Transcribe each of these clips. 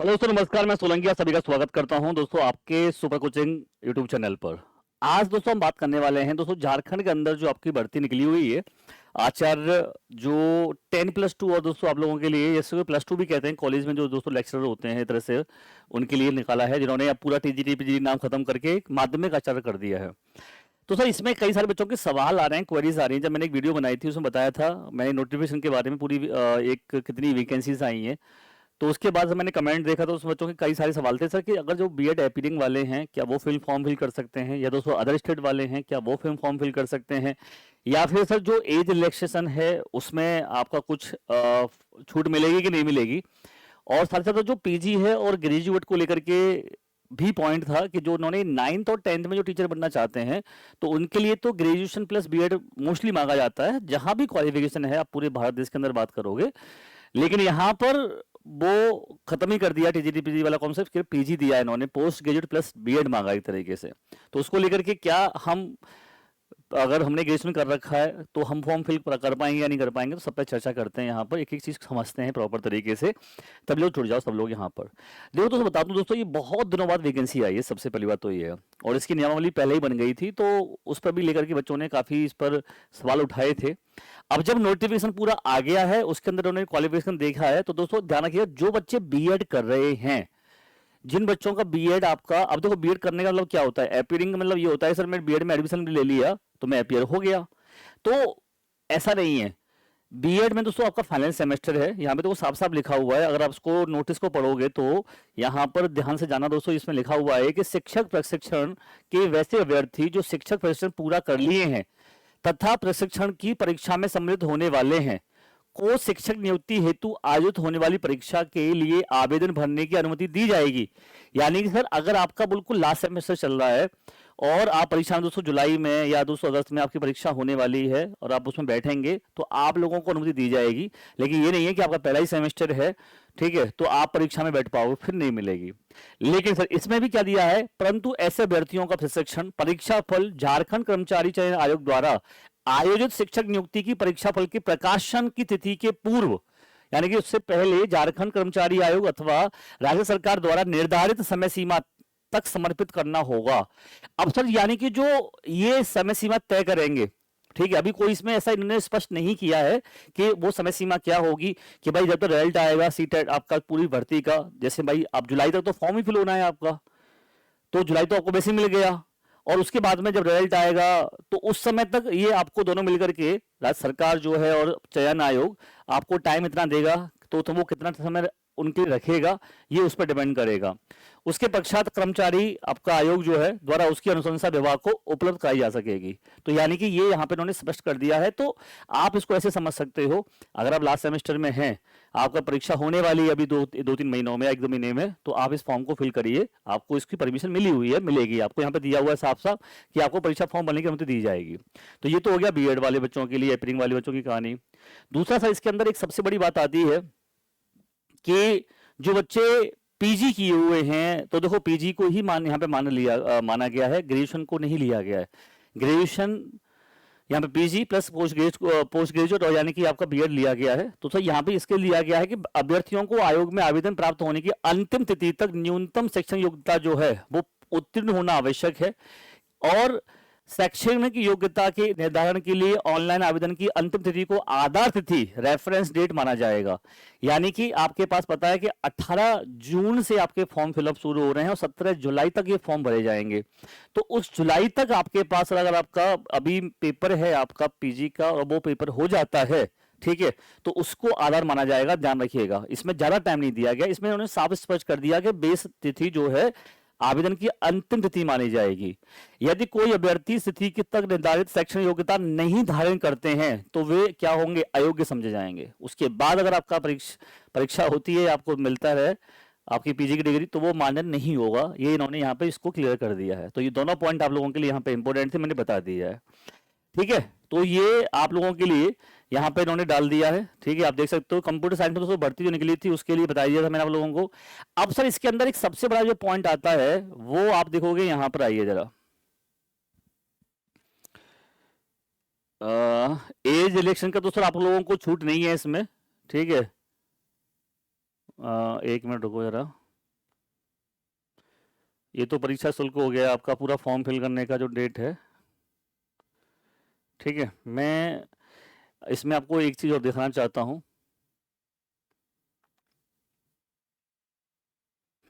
Hello दोस्तों, नमस्कार। मैं सोलंकी, आप सभी का स्वागत करता हूं दोस्तों आपके सुपर कोचिंग यूट्यूब चैनल पर। आज दोस्तों हम बात करने वाले हैं दोस्तों झारखंड के अंदर जो आपकी भर्ती निकली हुई है आचार्य, जो 10+2 और दोस्तों आप लोगों के लिए जैसे +2 भी कहते हैं कॉलेज में जो दोस्तों लेक्चरर होते हैं, एक तरह से उनके लिए निकाला है, जिन्होंने अब पूरा टीजीटी पीजीटी नाम खत्म करके एक माध्यमिक आचार्य कर दिया है। तो सर इसमें कई सारे बच्चों के सवाल आ रहे हैं, क्वेरीज आ रही हैं। जब मैंने एक वीडियो बनाई थी उसमें बताया था मैंने नोटिफिकेशन के बारे में पूरी एक कितनी वैकेंसीज आई हैं। तो उसके बाद जब मैंने कमेंट देखा तो उस बच्चों के कई सारे सवाल थे, सर कि अगर जो बीएड एपीरिंग वाले हैं क्या वो फॉर्म फिल कर सकते हैं, या दोस्तों अदर स्टेट वाले हैं क्या वो फॉर्म फिल कर सकते हैं, या फिर सर जो एज रिलैक्सेशन है उसमें आपका कुछ छूट मिलेगी कि नहीं मिलेगी। और साथ ही साथ जो पीजी है और ग्रेजुएट को लेकर के भी पॉइंट था कि जो उन्होंने 9th और 10th में जो टीचर बनना चाहते हैं तो उनके लिए तो ग्रेजुएशन प्लस बीएड मोस्टली मांगा जाता है, जहां भी क्वालिफिकेशन है आप पूरे भारत देश के अंदर बात करोगे। लेकिन यहाँ पर वो खत्म ही कर दिया टीजीटी पीजी वाला कॉन्सेप्ट, फिर पीजी दिया इन्होंने, पोस्ट ग्रेजुएट प्लस बीएड मांगा एक तरीके से। तो उसको लेकर के क्या हम, अगर हमने ग्रेजुएशन कर रखा है तो हम फॉर्म फिल कर पाएंगे या नहीं कर पाएंगे, तो सब पे चर्चा करते हैं यहाँ पर, एक एक चीज समझते हैं प्रॉपर तरीके से। तब लोग जुड़ जाओ सब लोग यहाँ पर। देखो दोस्तों, बता दूं दोस्तों, ये बहुत दिनों बाद वैकेंसी आई है, सबसे पहली बात तो ये है। और इसकी नियमावली पहले ही बन गई थी, तो उस पर भी लेकर के बच्चों ने काफी इस पर सवाल उठाए थे। अब जब नोटिफिकेशन पूरा आ गया है, उसके अंदर उन्होंने क्वालिफिकेशन देखा है, तो दोस्तों ध्यान रखिएगा, जो बच्चे बीएड कर रहे हैं, जिन बच्चों का बीएड आपका, अब देखो बीएड करने का मतलब क्या होता है, अपीयरिंग का मतलब ये होता है सर मैं बीएड में एडमिशन ले लिया तो मैं अपीयर हो गया। तो ऐसा नहीं है। बीएड में दोस्तों आपका फाइनल सेमेस्टर है, यहाँ पे तो साफ साफ लिखा हुआ है, अगर आप उसको नोटिस को पढ़ोगे तो यहाँ पर ध्यान से जाना दोस्तों, इसमें लिखा हुआ है कि शिक्षक प्रशिक्षण के वैसे अभ्यर्थी जो शिक्षक प्रशिक्षण पूरा कर लिए हैं तथा प्रशिक्षण की परीक्षा में सम्मिलित होने वाले हैं को शिक्षक नियुक्ति हेतु आयोजित होने वाली परीक्षा के लिए आवेदन भरने की अनुमति दी जाएगी। यानी कि सर अगर आपका बिल्कुल लास्ट सेमेस्टर चल रहा है और आप परीक्षा में दोस्तों जुलाई में या दोस्तों अगस्त में आपकी परीक्षा होने वाली है और आप उसमें बैठेंगे तो आप लोगों को अनुमति दी जाएगी। लेकिन ये नहीं है कि आपका पहला ही सेमेस्टर है, ठीक है, तो आप परीक्षा में बैठ पाओगे, फिर नहीं मिलेगी। लेकिन सर इसमें भी क्या दिया है, परंतु ऐसे अभ्यर्थियों का प्रशिक्षण परीक्षा फल झारखंड कर्मचारी चयन आयोग द्वारा आयोजित शिक्षक नियुक्ति की परीक्षा फल के प्रकाशन की तिथि के पूर्व, यानी कि उससे पहले झारखंड कर्मचारी आयोग अथवा राज्य सरकार द्वारा निर्धारित समय सीमा तक समर्पित करना होगा। अब सर यानी कि जो ये समय सीमा तय करेंगे, ठीक है, अभी कोई इसमें ऐसा इन्होंने स्पष्ट नहीं किया है कि वो समय सीमा क्या होगी, कि भाई जब तक रिजल्ट आएगा सीटेट आपका पूरी भर्ती का, जैसे भाई अब जुलाई तक तो फॉर्म ही फिल होना है आपका, तो जुलाई तो आपको वैसे मिल गया, और उसके बाद में जब रिजल्ट आएगा तो उस समय तक ये आपको दोनों मिलकर के राज्य सरकार जो है और चयन आयोग आपको टाइम इतना देगा, तो वो कितना समय उनके लिए रखेगा ये उस पर डिपेंड करेगा। उसके पश्चात कर्मचारी आपका आयोग जो है द्वारा उसकी अनुशंसा विभाग को उपलब्ध कराई जा सकेगी। तो यानी कि ये यहाँ पे उन्होंने स्पष्ट कर दिया है। तो आप इसको ऐसे समझ सकते हो, अगर आप लास्ट सेमेस्टर में हैं, आपका परीक्षा होने वाली है अभी दो तीन महीनों में, 1-2 महीने में, तो आप इस फॉर्म को फिल करिए, आपको इसकी परमिशन मिली हुई है, मिलेगी आपको, यहाँ पे दिया हुआ है साफ साफ कि आपको परीक्षा फॉर्म भरने की अनुमति दी जाएगी। तो ये तो हो गया बीएड वाले बच्चों के लिए, अपीयरिंग वाले बच्चों की कहानी। दूसरा सा इसके अंदर एक सबसे बड़ी बात आती है कि जो बच्चे पीजी किए हुए हैं, तो देखो पीजी को ही यहाँ पे माना गया है, ग्रेजुएशन को नहीं लिया गया है। ग्रेजुएशन यहाँ पे पीजी प्लस पोस्ट ग्रेजुएट और यानी कि आपका बीएड लिया गया है। तो सर यहाँ पे इसके लिया गया है कि अभ्यर्थियों को आयोग में आवेदन प्राप्त होने की अंतिम तिथि तक न्यूनतम शैक्षणिक योग्यता जो है वो उत्तीर्ण होना आवश्यक है, और शैक्षणिक योग्यता के निर्धारण के लिए ऑनलाइन आवेदन की अंतिम तिथि को आधार तिथि रेफरेंस डेट माना जाएगा। यानी कि आपके पास पता है कि 18 जून से आपके फॉर्म फिलअप शुरू हो रहे हैं और 17 जुलाई तक ये फॉर्म भरे जाएंगे। तो उस जुलाई तक आपके पास अगर आपका अभी पेपर है आपका पीजी का और वो पेपर हो जाता है, ठीक है, तो उसको आधार माना जाएगा। ध्यान रखिएगा, इसमें ज्यादा टाइम नहीं दिया गया, इसमें उन्होंने साफ स्पष्ट कर दिया कि बेस तिथि जो है आवेदन की अंतिम तिथि मानी जाएगी। यदि कोई अभ्यर्थी तिथि की तक निर्धारित शैक्षणिक योग्यता नहीं धारण करते हैं तो वे क्या होंगे, अयोग्य समझे जाएंगे। उसके बाद अगर आपका परीक्षा होती है, आपको मिलता है आपकी पीजी की डिग्री, तो वो मान्य नहीं होगा। ये इन्होंने यहाँ पे इसको क्लियर कर दिया है। तो ये दोनों पॉइंट आप लोगों के लिए यहाँ पे इंपॉर्टेंट थे, मैंने बता दिया है, ठीक है। तो ये आप लोगों के लिए यहाँ पे इन्होंने डाल दिया है, ठीक है। आप देख सकते हो कंप्यूटर साइंस में दोस्तों भर्ती जो निकली थी उसके लिए बता दिया था मैंने आप लोगों को। अब सर इसके अंदर एक सबसे बड़ा जो पॉइंट आता है वो आप देखोगे, यहाँ पर आइए जरा, एज इलेक्शन का। तो सर आप लोगों को छूट नहीं है इसमें, ठीक है। एक मिनट रुको जरा, ये तो परीक्षा शुल्क हो गया आपका, पूरा फॉर्म फिल करने का जो डेट है। ठीक है, मैं इसमें आपको एक चीज़ और दिखाना चाहता हूँ।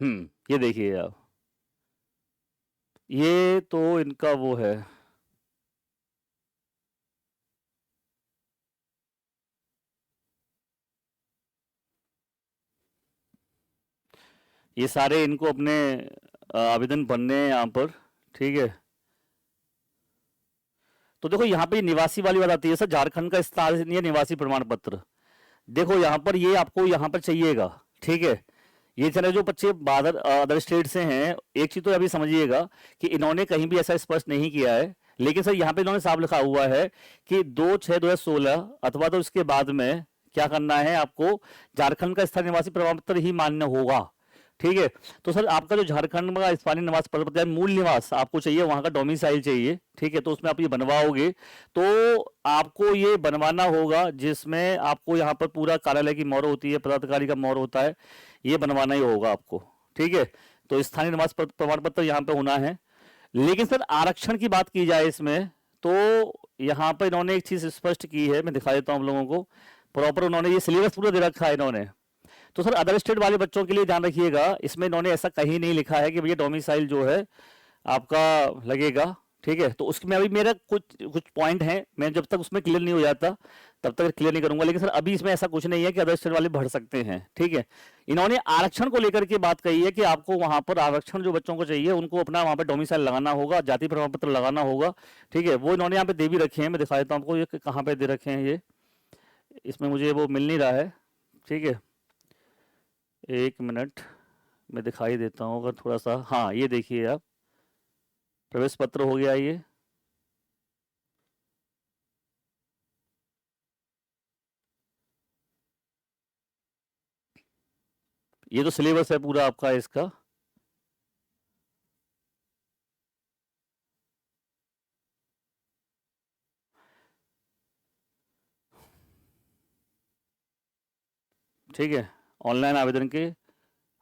ये देखिए आप, ये तो इनका वो है, ये सारे इनको अपने आवेदन भरने हैं यहाँ पर। ठीक है, तो देखो यहाँ पे निवासी वाली बात आती है सर, झारखंड का स्थानीय निवासी प्रमाण पत्र। देखो यहाँ पर ये आपको यहाँ पर चाहिएगा। ठीक है, ये चले जो बच्चे बादर अदर स्टेट से हैं, एक चीज तो अभी समझिएगा कि इन्होंने कहीं भी ऐसा स्पष्ट नहीं किया है, लेकिन सर यहाँ पे इन्होंने साफ लिखा हुआ है कि 2/6/2016 अथवा तो इसके बाद में क्या करना है आपको, झारखंड का स्थानीय निवासी प्रमाण पत्र ही मान्य होगा। ठीक है, तो सर आपका जो झारखंड में स्थानीय निवास पत्र मूल निवास आपको चाहिए, वहां का डोमिसाइल चाहिए। ठीक है, तो उसमें आप ये बनवाओगे, तो आपको ये बनवाना होगा जिसमें आपको यहाँ पर पूरा कार्यालय की मोहर होती है, पदाधिकारी का मोहर होता है, ये बनवाना ही होगा आपको। ठीक है, तो स्थानीय निवास प्रमाण पत्र यहाँ पे होना है। लेकिन सर आरक्षण की बात की जाए इसमें, तो यहाँ पर इन्होंने एक चीज स्पष्ट की है, मैं दिखा देता हूँ आप लोगों को। प्रॉपर उन्होंने ये सिलेबस पूरा दे रखा है इन्होंने। तो सर अदर स्टेट वाले बच्चों के लिए ध्यान रखिएगा, इसमें इन्होंने ऐसा कहीं नहीं लिखा है कि भैया डोमिसाइल जो है आपका लगेगा। ठीक है, तो उसमें अभी मेरा कुछ कुछ पॉइंट है, मैं जब तक उसमें क्लियर नहीं हो जाता तब तक क्लियर नहीं करूंगा। लेकिन सर अभी इसमें ऐसा कुछ नहीं है कि अदर स्टेट वाले भर सकते हैं। ठीक है, इन्होंने आरक्षण को लेकर के बात कही है कि आपको वहां पर आरक्षण जो बच्चों को चाहिए उनको अपना वहां पर डोमिसाइल लगाना होगा, जाति प्रमाण पत्र लगाना होगा। ठीक है, वो इन्होंने यहाँ पे दे भी रखे हैं, मैं दिखा देता हूँ आपको ये कहाँ पे दे रखे हैं। ये इसमें मुझे वो मिल नहीं रहा है। ठीक है, एक मिनट मैं दिखाई देता हूँ अगर थोड़ा सा। हाँ, ये देखिए आप, प्रवेश पत्र हो गया ये तो सिलेबस है पूरा आपका इसका। ठीक है, ऑनलाइन आवेदन के,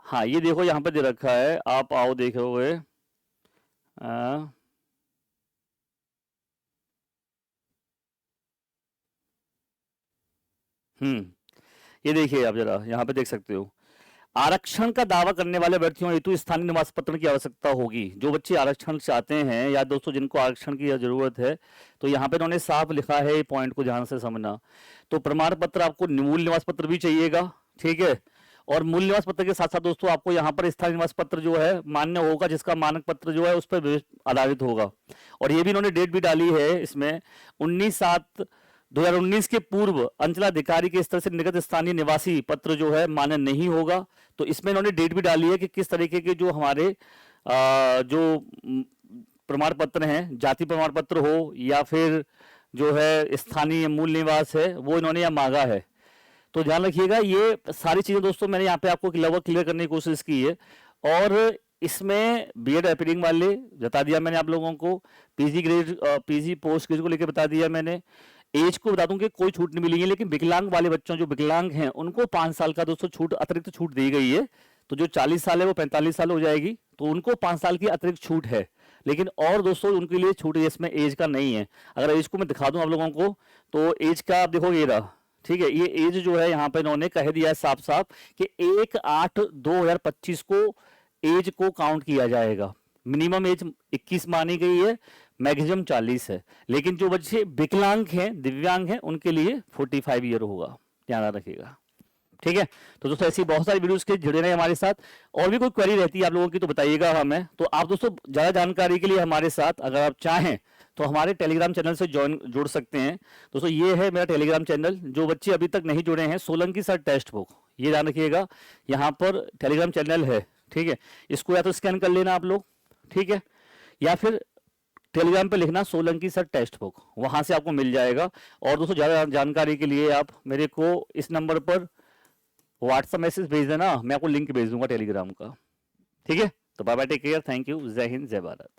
हाँ ये देखो यहाँ पे दे रखा है, आप आओ देखोगे। आ, ये देखिए आप जरा यहाँ पे देख सकते हो, आरक्षण का दावा करने वाले अभ्यर्थियों हेतु स्थानीय निवास पत्र की आवश्यकता होगी। जो बच्चे आरक्षण चाहते हैं या दोस्तों जिनको आरक्षण की जरूरत है, तो यहाँ पे इन्होंने साफ लिखा है, पॉइंट को ध्यान से समझना। तो प्रमाण पत्र आपको मूल निवास पत्र भी चाहिएगा। ठीक है, और मूल निवास पत्र के साथ साथ दोस्तों आपको यहाँ पर स्थानीय निवास पत्र जो है मान्य होगा, जिसका मानक पत्र जो है उस पर आधारित होगा। और ये भी इन्होंने डेट भी डाली है इसमें, 19/7/2019 के पूर्व अंचलाधिकारी के स्तर से निर्गत स्थानीय निवासी पत्र जो है मान्य नहीं होगा। तो इसमें इन्होंने डेट भी डाली है कि किस तरीके के जो हमारे जो प्रमाण पत्र हैं, जाति प्रमाण पत्र हो या फिर जो है स्थानीय मूल निवास है, वो इन्होंने यहाँ मांगा है। तो ध्यान रखिएगा, ये सारी चीजें दोस्तों मैंने यहाँ पे आपको लगभग क्लियर करने की कोशिश की है। और इसमें बीएड एपीडिंग वाले बता दिया मैंने आप लोगों को, PG grade PG post grade को लेकर बता दिया मैंने। एज को बता दूं कि कोई छूट नहीं मिली है, लेकिन विकलांग वाले बच्चों जो विकलांग हैं उनको 5 साल का दोस्तों छूट, अतिरिक्त छूट दी गई है। तो जो 40 साल है वो 45 साल हो जाएगी, तो उनको 5 साल की अतिरिक्त छूट है। लेकिन और दोस्तों उनके लिए छूट इसमें एज का नहीं है। अगर एज को मैं दिखा दूं आप लोगों को, तो एज का आप देखो ये रहा। ठीक है, ये एज जो है यहाँ पे इन्होंने कह दिया है साफ साफ कि 1/8/2025 को एज को काउंट किया जाएगा। मिनिमम एज 21 मानी गई है, मैक्सिमम 40 है। लेकिन जो बच्चे विकलांग हैं, दिव्यांग हैं, उनके लिए 45 ईयर होगा, ध्यान रखिएगा। ठीक है, तो दोस्तों ऐसी बहुत सारी वीडियोस के जुड़े रहे हमारे साथ। और भी कोई क्वेरी रहती है आप लोगों की तो बताइएगा हमें। तो आप दोस्तों ज्यादा जानकारी के लिए हमारे साथ अगर आप चाहें तो हमारे टेलीग्राम चैनल से जुड़ सकते हैं। दोस्तों ये है मेरा टेलीग्राम चैनल, जो बच्चे अभी तक नहीं जुड़े हैं, सोलंकी सर टेक्स्ट बुक, ये ध्यान रखिएगा, यहाँ पर टेलीग्राम चैनल है। ठीक है, इसको या तो स्कैन कर लेना आप लोग, ठीक है, या फिर टेलीग्राम पे लिखना सोलंकी सर टेक्स्ट बुक, वहां से आपको मिल जाएगा। और दोस्तों ज्यादा जानकारी के लिए आप मेरे को इस नंबर पर व्हाट्सएप मैसेज भेज देना, मैं आपको लिंक भेज दूंगा टेलीग्राम का। ठीक है, तो bye bye, take care, thank you, Jai Hind, जय भारत।